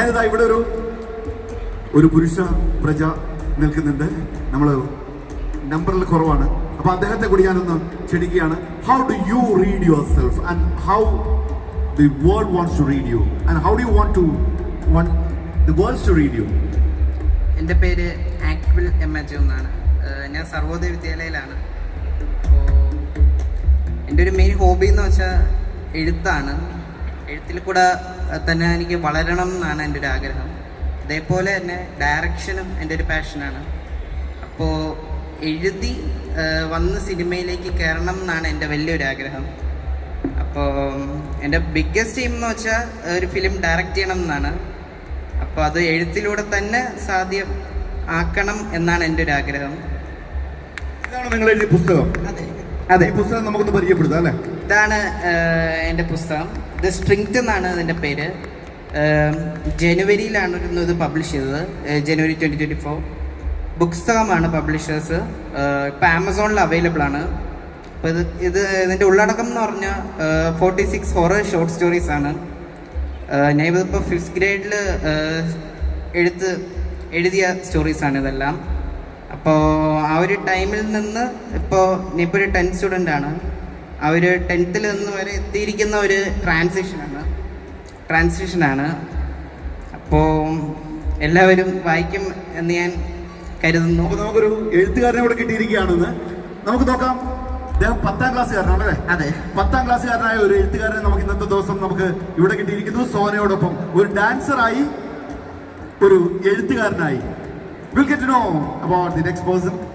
ഞാനിതാ ഇവിടെ ഒരു പുരുഷ പ്രജ നിൽക്കുന്നുണ്ട്. നമ്മൾ നമ്പറിൽ കുറവാണ്. അപ്പൊ അദ്ദേഹത്തെ കൂടി ഞാനൊന്ന് ക്ഷണിക്കുകയാണ്. How do you read yourself and how the world wants to read you and how do you want the world to read you? എൻ്റെ പേര് ആക്വിൽ എം അജു എന്നാണ്. ഞാൻ സർവോദയ വിദ്യാലയയിലാണ്. അപ്പോൾ എൻ്റെ ഒരു മെയിൻ ഹോബി എന്ന് വെച്ചാൽ എഴുത്താണ്. എഴുത്തിൽ കൂടെ തന്നെ എനിക്ക് വളരണം എന്നാണ് എൻ്റെ ഒരു ആഗ്രഹം. അതേപോലെ തന്നെ ഡയറക്ഷനും എൻ്റെ ഒരു പാഷനാണ്. അപ്പോൾ എഴുതി വന്ന് സിനിമയിലേക്ക് കയറണം എന്നാണ് എൻ്റെ വലിയൊരു ആഗ്രഹം. അപ്പോൾ എൻ്റെ ബിഗ്ഗസ്റ്റ് എയിം എന്ന് വെച്ചാൽ ഒരു ഫിലിം ഡയറക്റ്റ് ചെയ്യണം എന്നാണ്. അപ്പോൾ അത് എഴുത്തിലൂടെ തന്നെ സാധ്യം ആക്കണം എന്നാണ് എൻ്റെ ഒരു ആഗ്രഹം. ഇതാണ് നിങ്ങൾ എഴുതിയ പുസ്തകം? അതെ, ഈ പുസ്തകം നമുക്കൊന്ന് പരിചയപ്പെടുത്താം അല്ലേ? ഇതാണ് എൻ്റെ പുസ്തകം. ദ സ്ട്രിങ്ത് എന്നാണ് ഇതിൻ്റെ പേര്. ജനുവരിയിലാണ് ഇത് പബ്ലിഷ് ചെയ്തത്, ജനുവരി 2024. പുസ്തകമാണ് പബ്ലിഷേഴ്സ്. ഇപ്പോൾ ആമസോണിൽ അവൈലബിൾ ആണ്. അപ്പോൾ ഇതിൻ്റെ ഉള്ളടക്കം എന്ന് പറഞ്ഞാൽ 46 ഹൊറർ ഷോർട്ട് സ്റ്റോറീസ് ആണ്. ഞാൻ ഇതിപ്പോൾ 5th ഗ്രേഡിൽ എഴുതിയ സ്റ്റോറീസാണ് ഇതെല്ലാം. അപ്പോൾ ആ ഒരു ടൈമിൽ നിന്ന് ഇപ്പോൾ ഒരു 10th സ്റ്റുഡൻ്റാണ്. ആ ഒരു 10th നിന്ന് വരെ എത്തിയിരിക്കുന്ന ഒരു ട്രാൻസിഷനാണ്. അപ്പോൾ എല്ലാവരും വായിക്കും എന്ന് ഞാൻ കരുതുന്നു. അപ്പോൾ നമുക്കൊരു എഴുത്തുകാരനെ കൂടെ കിട്ടിയിരിക്കുകയാണെന്ന് നമുക്ക് നോക്കാം. അദ്ദേഹം 10ാം ക്ലാസ്സുകാരനാണല്ലേ? അതെ, 10ാം ക്ലാസ്സുകാരനായ ഒരു എഴുത്തുകാരനെ നമുക്ക് ഇന്നത്തെ ദിവസം നമുക്ക് ഇവിടെ കിട്ടിയിരിക്കുന്നു. സോനയോടൊപ്പം ഒരു ഡാൻസറായി, ഒരു എഴുത്തുകാരനായി. We'll get to know about the next person.